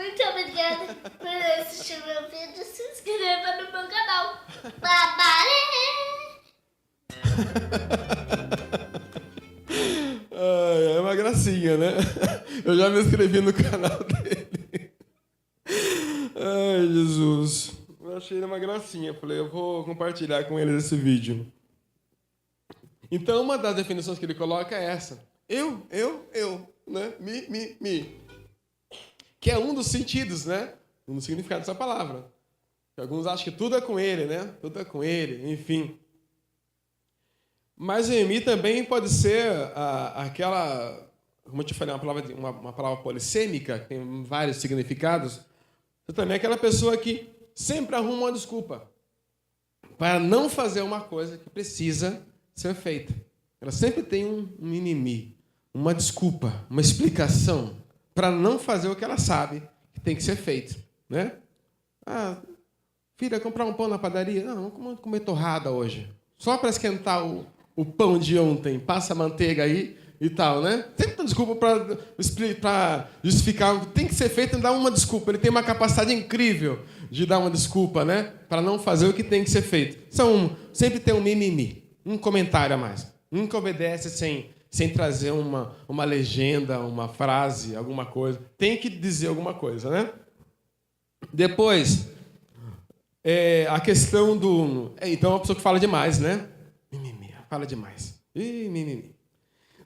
Muito obrigada por assistir meu vídeo. Se inscreva no meu canal. É uma gracinha, né? Eu já me inscrevi no canal dele. Ai, Jesus. Eu achei ele uma gracinha. Falei, eu vou compartilhar com eles esse vídeo. Então, uma das definições que ele coloca é essa. Eu, né? Me. Que é um dos sentidos, né? Um dos significados dessa palavra. Alguns acham que tudo é com ele, né? Tudo é com ele, enfim. Mas mimimi também pode ser aquela, como eu te falei, uma palavra polissêmica, que tem vários significados. Você também é aquela pessoa que sempre arruma uma desculpa para não fazer uma coisa que precisa ser feita. Ela sempre tem um mimimi, uma desculpa, uma explicação para não fazer o que ela sabe que tem que ser feito, né? Filha, comprar um pão na padaria? Não, vamos comer torrada hoje. Só para esquentar o pão de ontem, passa a manteiga aí e tal, né? Sempre uma desculpa para justificar. Tem que ser feito e dar uma desculpa. Ele tem uma capacidade incrível de dar uma desculpa, né? Para não fazer o que tem que ser feito. Sempre tem um mimimi, um comentário a mais. Nunca obedece sem trazer uma legenda, uma frase, alguma coisa. Tem que dizer alguma coisa, né? Depois, a questão do... Então, é uma pessoa que fala demais, né? Mimimi, fala demais. Mimimi.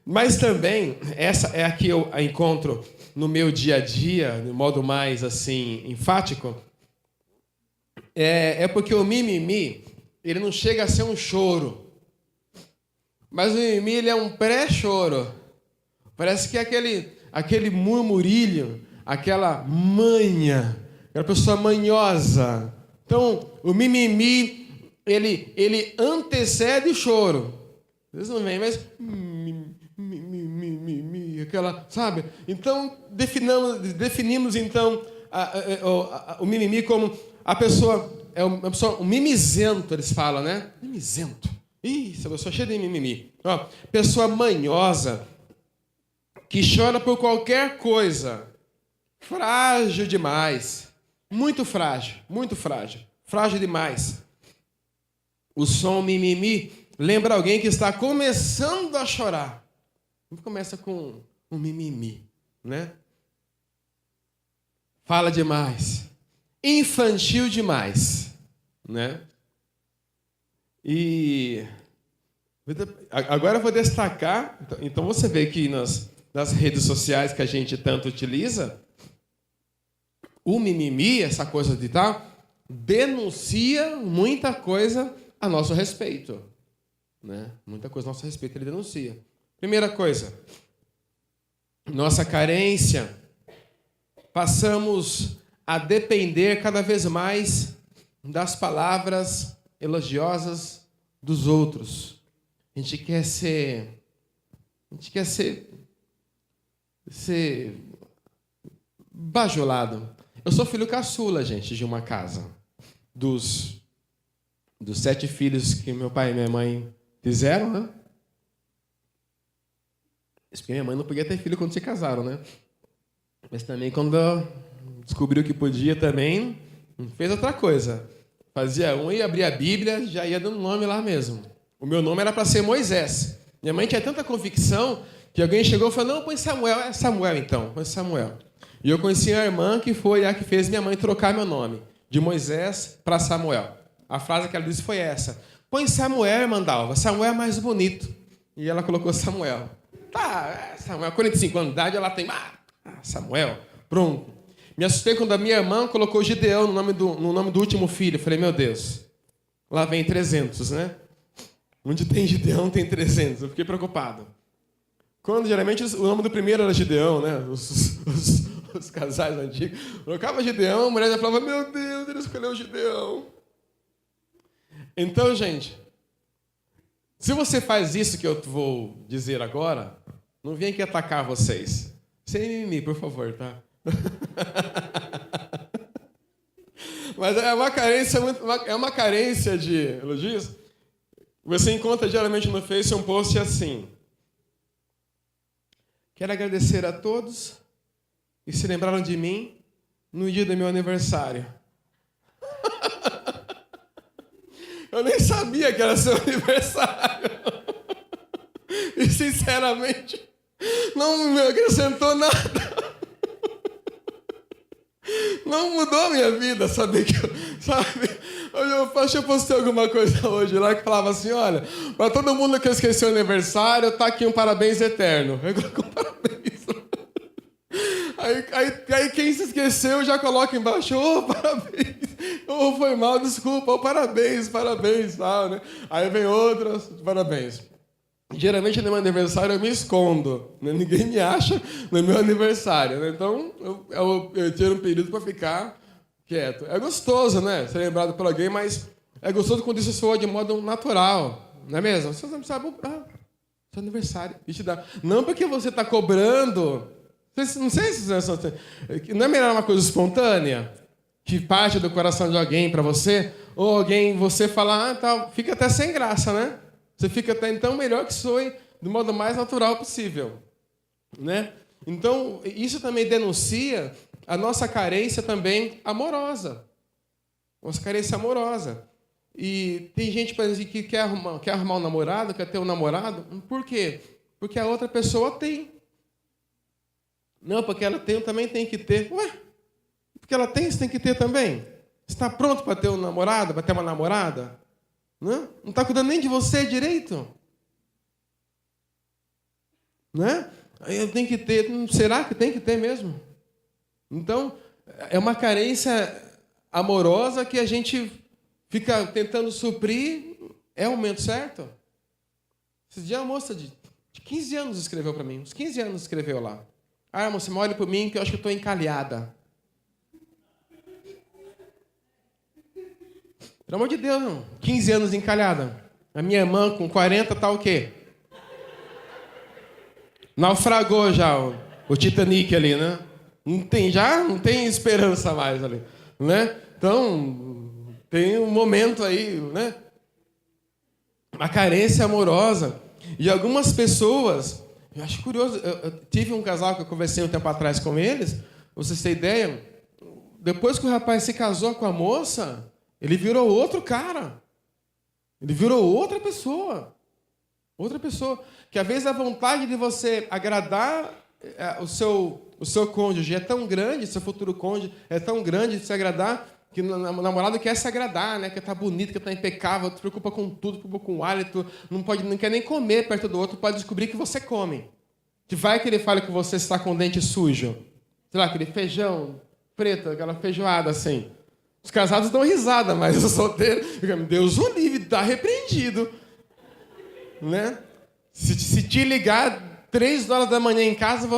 Mas também, essa é a que eu encontro no meu dia a dia, de modo mais, assim, enfático, é porque o mimimi, ele não chega a ser um choro. Mas o mimimi, ele é um pré-choro. Parece que é aquele murmurilho, aquela manha, aquela pessoa manhosa. Então, o mimimi, ele antecede o choro. Às vezes não vem, mas... aquela, sabe? Então, definimos então, o mimimi como a pessoa... uma pessoa, um mimizento, eles falam, né? Mimizento. Essa pessoa cheia de mimimi. Pessoa manhosa, que chora por qualquer coisa. Frágil demais. Muito frágil, muito frágil. Frágil demais. O som mimimi lembra alguém que está começando a chorar. Começa com um mimimi, né? Fala demais. Infantil demais, né? E agora eu vou destacar. Então você vê que nas redes sociais que a gente tanto utiliza, o mimimi, essa coisa de tal, denuncia muita coisa a nosso respeito, né? Muita coisa a nosso respeito ele denuncia. Primeira coisa, nossa carência, passamos a depender cada vez mais das palavras elogiosas dos outros. A gente quer ser bajulado. Eu sou filho caçula, gente, de uma casa. Dos 7 filhos que meu pai e minha mãe fizeram, né? Porque minha mãe não podia ter filho quando se casaram, né? Mas também quando descobriu que podia também, fez outra coisa. Fazia e abria a Bíblia, já ia dando nome lá mesmo. O meu nome era para ser Moisés. Minha mãe tinha tanta convicção que alguém chegou e falou, não, põe Samuel. É Samuel então, põe Samuel. E eu conheci a irmã que foi a que fez minha mãe trocar meu nome, de Moisés para Samuel. A frase que ela disse foi essa, põe Samuel, irmã Dalva, Samuel é mais bonito. E ela colocou Samuel. Tá, Samuel, 45 anos de idade, ela tem... Samuel, pronto. Me assustei quando a minha irmã colocou Gideão no nome do último filho. Eu falei, meu Deus, lá vem 300, né? Onde tem Gideão, tem 300. Eu fiquei preocupado. Quando, geralmente, o nome do primeiro era Gideão, né? Os casais antigos. Colocava Gideão, a mulher já falava, meu Deus, ele escolheu Gideão. Então, gente, se você faz isso que eu vou dizer agora, não vem aqui atacar vocês. Sem mimimi, por favor, tá? Mas é uma carência de elogios. Você encontra geralmente no Face um post assim: quero agradecer a todos que se lembraram de mim no dia do meu aniversário. Eu nem sabia que era seu aniversário. E sinceramente não me acrescentou nada. Não mudou a minha vida, sabe? Eu postei alguma coisa hoje lá que falava assim, olha, para todo mundo que esqueceu o aniversário, tá aqui um parabéns eterno. Eu coloco um parabéns. Aí quem se esqueceu já coloca embaixo, parabéns. Foi mal, desculpa, parabéns, tal, né? Aí vem outras, parabéns. Geralmente no meu aniversário eu me escondo, né? Ninguém me acha no meu aniversário, né? Então eu tiro um período para ficar quieto. É gostoso, né? Ser lembrado por alguém, mas é gostoso quando isso soa de modo natural, não é mesmo? Você não sabe, seu aniversário, isso dá. Não porque você está cobrando Não sei se não é melhor uma coisa espontânea, que parte do coração de alguém para você, ou alguém, você falar, tal, fica até sem graça, né? Você fica até então melhor que soe do modo mais natural possível, né? Então, isso também denuncia a nossa carência também amorosa. Nossa carência amorosa. E tem gente, por exemplo, que quer arrumar um namorado, quer ter um namorado. Por quê? Porque a outra pessoa tem. Não, porque ela tem, eu também tenho que ter. Ué, porque ela tem, você tem que ter também. Você está pronto para ter um namorado, para ter uma namorada? Não está cuidando nem de você direito? Né? Eu tenho que ter. Será que tem que ter mesmo? Então, é uma carência amorosa que a gente fica tentando suprir. É o momento certo? Esse dia uma moça de 15 anos escreveu para mim. Uns 15 anos escreveu lá. Ah, moça, olha para mim que eu acho que eu estou encalhada. Pelo amor de Deus, não. 15 anos encalhada. A minha irmã com 40 tá o quê? Naufragou já o Titanic ali, né? Não tem esperança mais ali, né? Então, tem um momento aí, né? Uma carência amorosa. E algumas pessoas, eu acho curioso, eu tive um casal que eu conversei um tempo atrás com eles, pra vocês terem ideia, depois que o rapaz se casou com a moça, ele virou outro cara. Ele virou outra pessoa. Outra pessoa. Que às vezes a vontade de você agradar o seu cônjuge é tão grande, seu futuro cônjuge é tão grande de se agradar, que o namorado quer se agradar, né? Quer estar bonito, quer estar impecável, se preocupa com tudo, se preocupa com o hálito, não quer nem comer perto do outro, pode descobrir que você come. Que vai que ele fale que você está com o dente sujo. Sei lá, aquele feijão preto, aquela feijoada assim. Os casados dão risada, mas os solteiros... Deus o livre, está repreendido. Né? Se te ligar 3 horas da manhã em casa,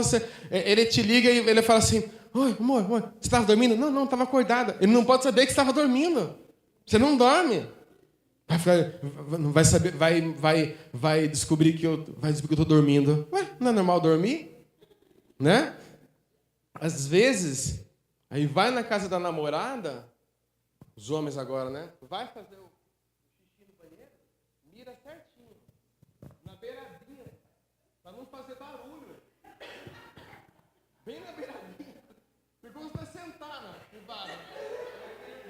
ele te liga e ele fala assim, oi, amor, você estava dormindo? Não, estava acordada. Ele não pode saber que estava dormindo. Você não dorme. Vai saber, vai descobrir que eu estou dormindo. Ué, não é normal dormir? Né? Às vezes, aí vai na casa da namorada, os homens agora, né? Vai fazer o xixi no banheiro, mira certinho, na beiradinha, para não fazer barulho. Bem na beiradinha. Porque você vai sentar na privada.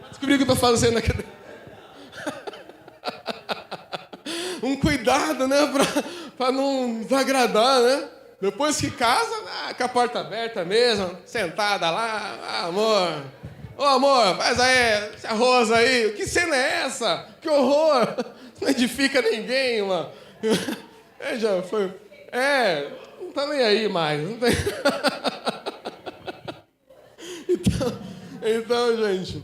Vai descobrir o que eu estou fazendo aqui. Um cuidado, né? Para não desagradar, né? Depois que casa, com a porta aberta mesmo, sentada lá, amor. Ô, amor, faz aí, esse arroz aí. Que cena é essa? Que horror! Não edifica ninguém, mano. Já foi. Não tá nem aí mais. Não tem... então, gente,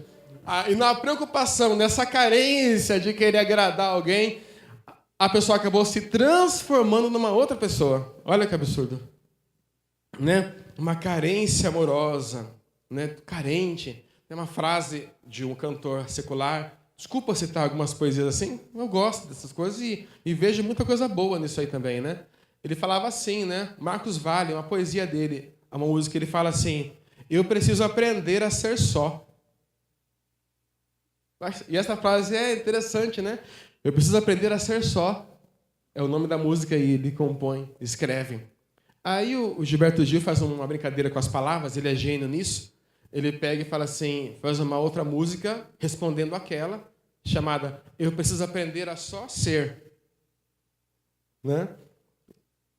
e na preocupação, nessa carência de querer agradar alguém, a pessoa acabou se transformando numa outra pessoa. Olha que absurdo. Né? Uma carência amorosa, né? Carente. Tem uma frase de um cantor secular, desculpa citar algumas poesias assim, eu gosto dessas coisas e vejo muita coisa boa nisso aí também, né? Ele falava assim, né? Marcos Valle, uma poesia dele, uma música, ele fala assim, eu preciso aprender a ser só. E essa frase é interessante, né? Eu preciso aprender a ser só. É o nome da música e ele compõe, escreve. Aí o Gilberto Gil faz uma brincadeira com as palavras, ele é gênio nisso. Ele pega e fala assim, faz uma outra música respondendo àquela, chamada Eu Preciso Aprender a Só Ser. Né?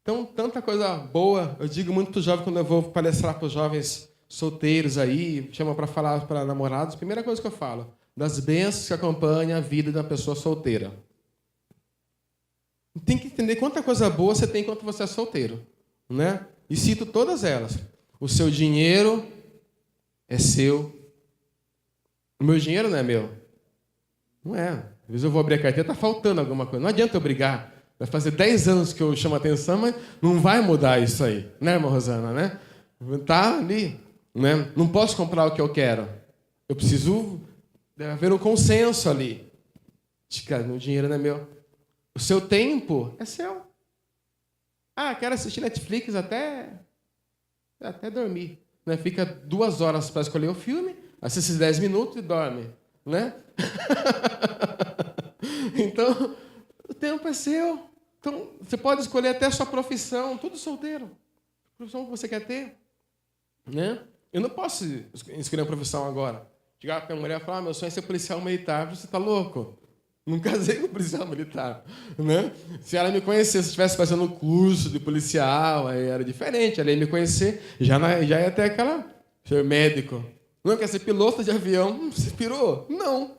Então, tanta coisa boa. Eu digo muito para os jovens, quando eu vou palestrar para os jovens solteiros aí, chamam para falar para namorados, a primeira coisa que eu falo, das bênçãos que acompanham a vida da pessoa solteira. Tem que entender quanta coisa boa você tem enquanto você é solteiro. Né? E cito todas elas. O seu dinheiro é seu. O meu dinheiro não é meu. Não é. Às vezes eu vou abrir a carteira, está faltando alguma coisa. Não adianta eu brigar. Vai fazer 10 anos que eu chamo a atenção, mas não vai mudar isso aí. Né, irmã Rosana? Né? Tá ali. Né? Não posso comprar o que eu quero. Eu preciso haver um consenso ali. Cara, meu dinheiro não é meu. O seu tempo é seu. Ah, quero assistir Netflix até até dormir. Né? Fica 2 horas para escolher o filme, assiste 10 minutos e dorme. Né? Então, o tempo é seu. Então, você pode escolher até a sua profissão, tudo solteiro. A profissão que você quer ter. Né? Eu não posso escolher uma profissão agora. Chegar para a mulher e falar, meu sonho é ser policial militar. Você está louco? Não casei com policial militar. Né? Se ela me conhecesse, se estivesse fazendo um curso de policial, aí era diferente. Ela ia me conhecer, já ia até aquela... Ser médico. Não quer ser piloto de avião? Você pirou? Não.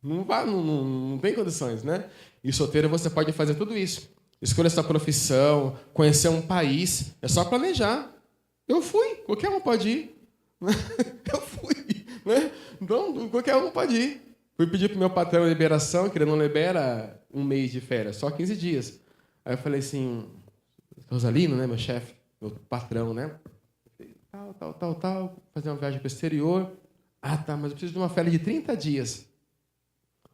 Não tem condições, né? E solteiro você pode fazer tudo isso. Escolha sua profissão, conhecer um país. É só planejar. Eu fui. Qualquer um pode ir. Eu fui. Né? Então, qualquer um pode ir. Fui pedir para o meu patrão a liberação, que ele não libera 1 mês de férias, só 15 dias. Aí eu falei assim, Rosalino, né, meu chefe, meu patrão, né? Tal, fazer uma viagem para o exterior. Ah, tá, mas eu preciso de uma férias de 30 dias.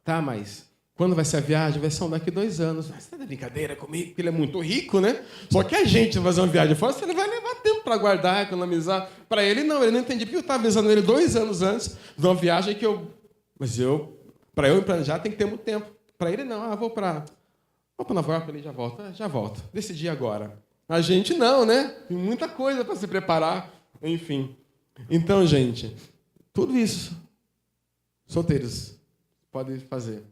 Tá, mas quando vai ser a viagem? Vai ser daqui 2 anos. Você está de brincadeira comigo? Porque ele é muito rico, né? Só que a gente vai fazer uma viagem fora, ele vai levar tempo para guardar, economizar. Para ele, não. Ele não entendia. Porque eu estava avisando ele 2 anos antes de uma viagem que eu... Mas para eu planejar, tem que ter muito tempo. Para ele, não. Vou para Nova York, ele já volta. Já volto. Decidi agora. A gente não, né? Tem muita coisa para se preparar. Enfim. Então, gente, tudo isso, solteiros, pode fazer.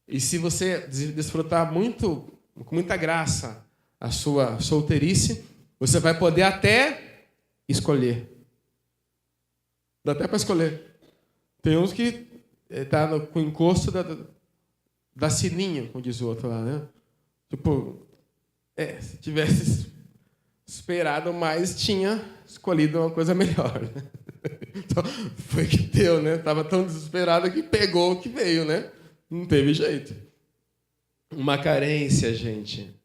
E se você desfrutar muito, com muita graça, a sua solteirice, você vai poder até escolher. Dá até para escolher. Tem uns que tá com o encosto da sininho, como diz o outro lá, né? Tipo, se tivesse esperado mais, tinha escolhido uma coisa melhor. Né? Então, foi que deu, né? Estava tão desesperado que pegou o que veio, né? Não teve jeito. Uma carência, gente,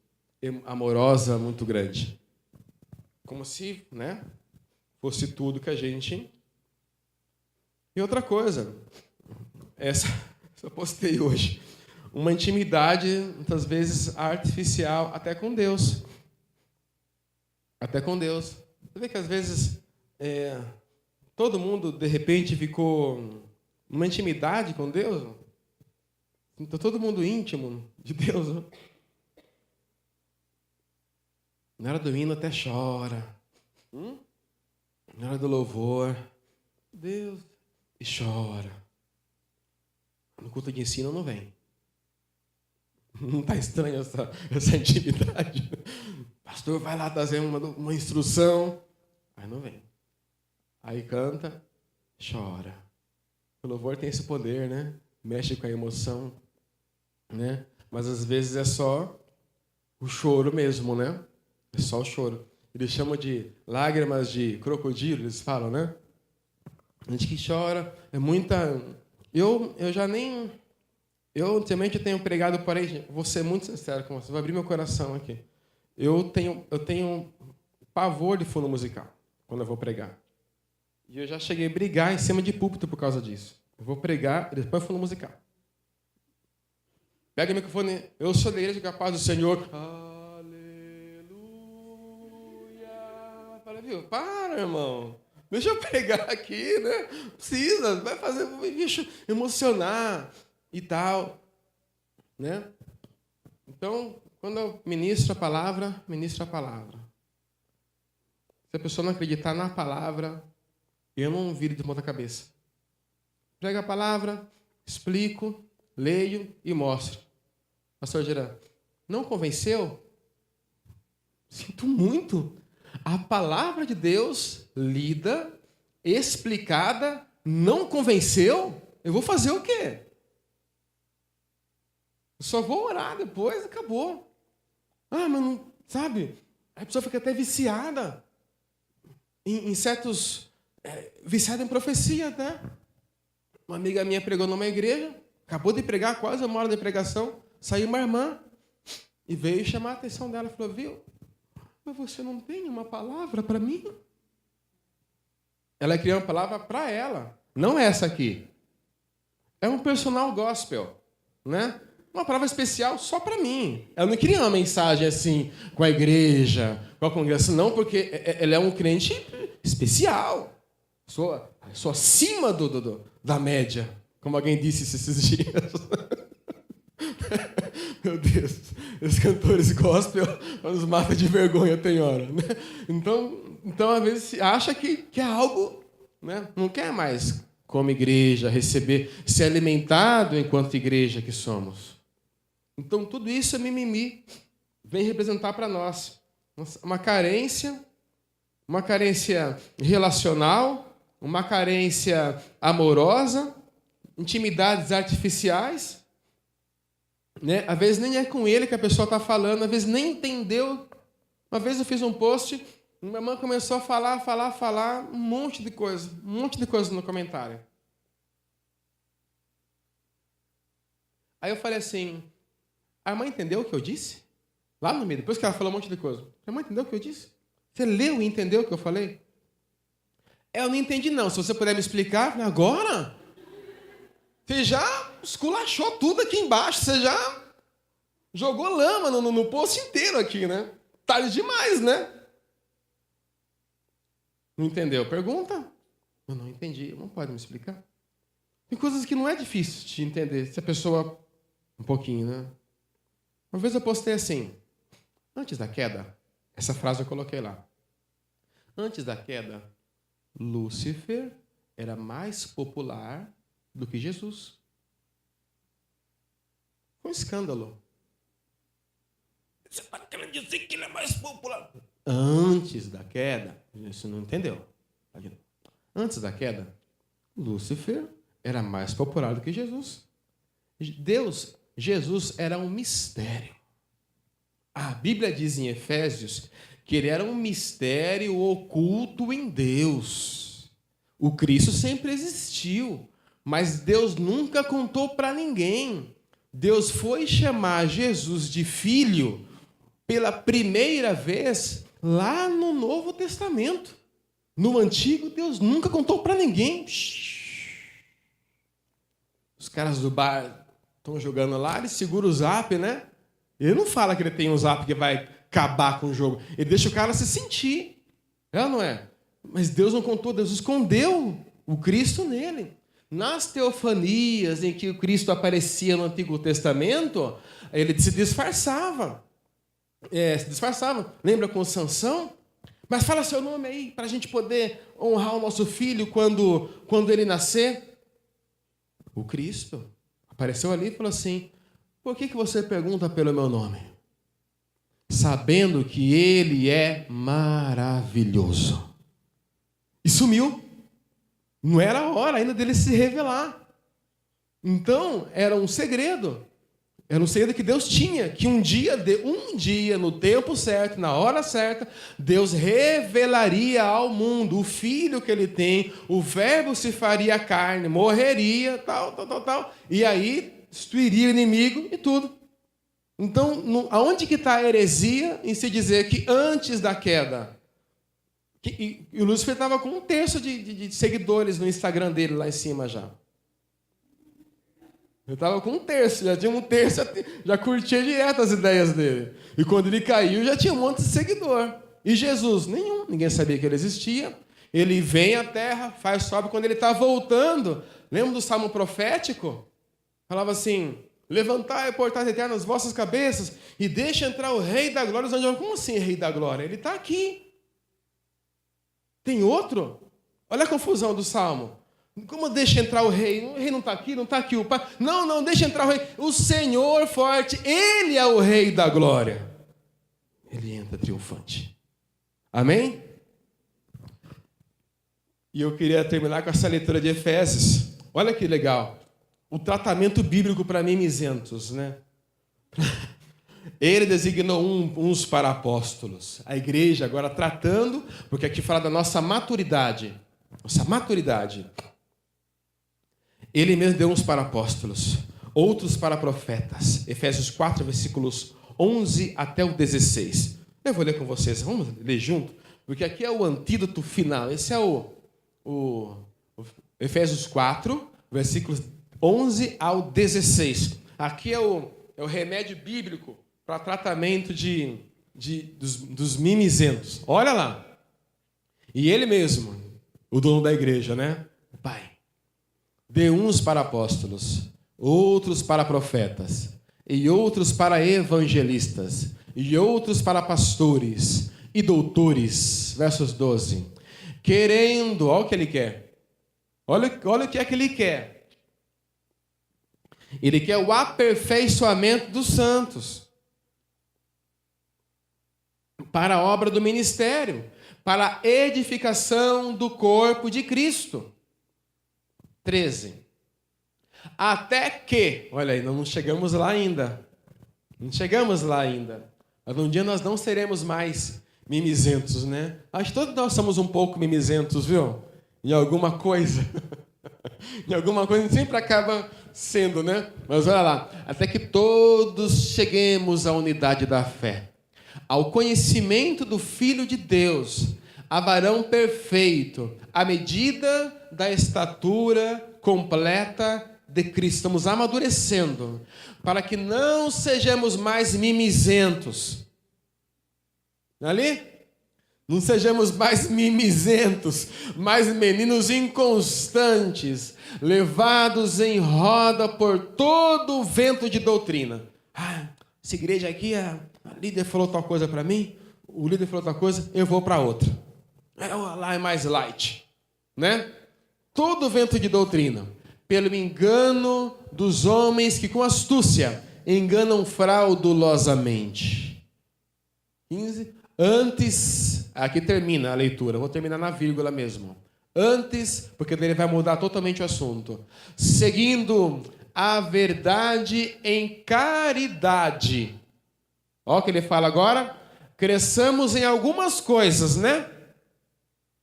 amorosa muito grande. Como se, né, fosse tudo que a gente... E outra coisa, essa eu postei hoje, uma intimidade, muitas vezes, artificial, até com Deus. Até com Deus. Você vê que, às vezes, todo mundo, de repente, ficou numa intimidade com Deus. Então, todo mundo íntimo de Deus. Né? Na hora do hino até chora. Na hora do louvor, Deus, e chora. No culto de ensino não vem. Não está estranha essa intimidade? Pastor, vai lá trazer uma instrução. Aí não vem. Aí canta, chora. O louvor tem esse poder, né? Mexe com a emoção, né? Mas às vezes é só o choro mesmo, né? É só o choro. Eles chamam de lágrimas de crocodilo, eles falam, né? A gente que chora, é muita... Eu já nem... Eu, ultimamente, tenho pregado por aí, vou ser muito sincero com você, vou abrir meu coração aqui. Eu tenho pavor de fundo musical, quando eu vou pregar. E eu já cheguei a brigar em cima de púlpito por causa disso. Eu vou pregar e depois fundo musical. Pega o microfone, eu sou da igreja capaz do Senhor. Aleluia. Fala, viu? Para, irmão. Deixa eu pregar aqui, né? Precisa, vai fazer, deixa emocionar e tal, né? Então, quando eu ministro a palavra. Se a pessoa não acreditar na palavra, eu não viro de ponta cabeça. Prego a palavra, explico, leio e mostro. Pastor Gerard, não convenceu? Sinto muito. A palavra de Deus, lida, explicada, não convenceu? Eu vou fazer o quê? Eu só vou orar depois, acabou. Mas não, sabe? A pessoa fica até viciada em certos... viciada em profecia, né? Uma amiga minha pregou numa igreja, acabou de pregar, quase 1 hora de pregação, saiu uma irmã e veio chamar a atenção dela. Falou, viu? Mas você não tem uma palavra para mim? Ela criou uma palavra para ela, não essa aqui. É um personal gospel, né? uma palavra especial só para mim. Ela não queria uma mensagem assim, com a igreja, com a congregação, não, porque ela é um crente especial. Sou acima da média, como alguém disse esses dias. Meu Deus, os cantores gospel nos matam de vergonha, tem hora. Né? Então, às vezes, se acha que é algo, né? Não quer mais, como igreja, receber, ser alimentado enquanto igreja que somos. Então, tudo isso é mimimi, vem representar para nós uma carência relacional, uma carência amorosa, intimidades artificiais, né? Às vezes nem é com ele que a pessoa está falando, às vezes nem entendeu. Uma vez eu fiz um post, minha irmã começou a falar, um monte de coisa no comentário. Aí eu falei assim, a irmã entendeu o que eu disse? Lá no meio, depois que ela falou um monte de coisa. A irmã entendeu o que eu disse? Você leu e entendeu o que eu falei? Eu não entendi não, se você puder me explicar, agora? Você já esculachou tudo aqui embaixo, você já jogou lama no poço inteiro aqui, né? Tarde demais, né? Não entendeu? Pergunta. Eu não entendi, não pode me explicar. Tem coisas que não é difícil de entender, se a pessoa... Um pouquinho, né? Uma vez eu postei assim, antes da queda, essa frase eu coloquei lá. Antes da queda, Lúcifer era mais popular do que Jesus. Foi um escândalo. Você está querendo dizer que ele é mais popular? Antes da queda, isso não entendeu. Antes da queda, Lúcifer era mais popular do que Jesus. Jesus era um mistério. A Bíblia diz em Efésios que ele era um mistério oculto em Deus. O Cristo sempre existiu, mas Deus nunca contou para ninguém. Deus foi chamar Jesus de filho pela primeira vez lá no Novo Testamento. No Antigo, Deus nunca contou para ninguém. Os caras do bar estão jogando lá, ele segura o zap, né? Ele não fala que ele tem um zap que vai acabar com o jogo. Ele deixa o cara se sentir. É ou não é? Mas Deus não contou, Deus escondeu o Cristo nele. Nas teofanias em que o Cristo aparecia no Antigo Testamento, ele se disfarçava. Lembra com Sansão? Mas fala seu nome aí, para a gente poder honrar o nosso filho quando ele nascer. O Cristo apareceu ali e falou assim, por que você pergunta pelo meu nome? Sabendo que ele é maravilhoso. E sumiu. Não era a hora ainda dele se revelar. Então, era um segredo. Era um segredo que Deus tinha, que um dia, no tempo certo, na hora certa, Deus revelaria ao mundo o filho que ele tem, o verbo se faria carne, morreria, tal. E aí, destruiria o inimigo e tudo. Então, aonde que está a heresia em se dizer que antes da queda... E o Lúcifer estava com 1/3 de seguidores no Instagram dele lá em cima já. Eu estava com 1/3, já tinha 1/3, já curtia direto as ideias dele. E quando ele caiu, já tinha um monte de seguidor. E Jesus? Nenhum. Ninguém sabia que ele existia. Ele vem à terra, faz sobe. Quando ele está voltando, lembra do salmo profético? Falava assim, levantai, portais eternas, vossas cabeças, e deixa entrar o Rei da Glória. Como assim, Rei da Glória? Ele está aqui. Tem outro? Olha a confusão do salmo. Como deixa entrar o rei? O rei não está aqui o pai. Não, deixa entrar o rei. O Senhor forte, ele é o Rei da Glória. Ele entra triunfante. Amém? E eu queria terminar com essa leitura de Efésios. Olha que legal. O tratamento bíblico para mimizentos, né? Ele designou uns para apóstolos. A igreja agora tratando, porque aqui fala da nossa maturidade. Nossa maturidade. Ele mesmo deu uns para apóstolos, outros para profetas. Efésios 4, versículos 11 até o 16. Eu vou ler com vocês, vamos ler junto? Porque aqui é o antídoto final. Esse é o Efésios 4, versículos 11 ao 16. Aqui é é o remédio bíblico para tratamento dos mimizentos. Olha lá. E ele mesmo, o dono da igreja, né? Pai, dê uns para apóstolos, outros para profetas, e outros para evangelistas, e outros para pastores e doutores. Versos 12. Querendo, olha o que ele quer. Olha o que é que ele quer. Ele quer o aperfeiçoamento dos santos para a obra do ministério, para a edificação do corpo de Cristo. 13. Até que, olha aí, não chegamos lá ainda. Não chegamos lá ainda. Mas um dia nós não seremos mais mimizentos, né? Acho que todos nós somos um pouco mimizentos, viu? Em alguma coisa. Em alguma coisa a gente sempre acaba sendo, né? Mas olha lá. Até que todos cheguemos à unidade da fé, ao conhecimento do Filho de Deus, a varão perfeito, à medida da estatura completa de Cristo. Estamos amadurecendo, para que não sejamos mais mimizentos. Ali? Não sejamos mais mimizentos, mais meninos inconstantes, levados em roda por todo o vento de doutrina. Ah, essa igreja aqui, a líder falou tal coisa para mim, o líder falou tal coisa, eu vou para outra. Lá é mais light, né? Todo vento de doutrina, pelo engano dos homens que com astúcia enganam fraudulosamente. 15. Antes, aqui termina a leitura, vou terminar na vírgula mesmo. Antes, porque ele vai mudar totalmente o assunto. Seguindo a verdade em caridade. Olha o que ele fala agora. Cresçamos em algumas coisas, né?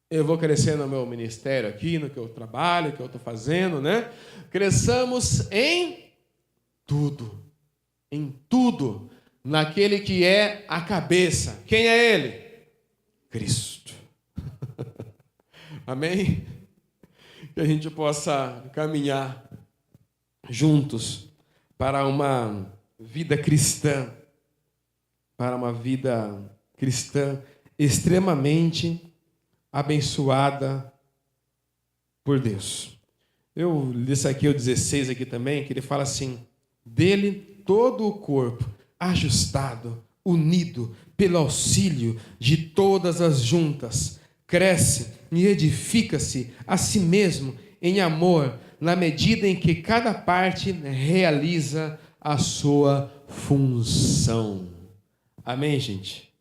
Eu vou crescer no meu ministério aqui, no que eu trabalho, no que eu estou fazendo, né? Cresçamos em tudo. Em tudo. Naquele que é a cabeça. Quem é ele? Cristo. Amém? Que a gente possa caminhar juntos para uma vida cristã. Para uma vida cristã extremamente abençoada por Deus. Eu disse aqui o 16 aqui também, que ele fala assim: dele todo o corpo, ajustado, unido pelo auxílio de todas as juntas, cresce e edifica-se a si mesmo em amor, na medida em que cada parte realiza a sua função. Amém, gente?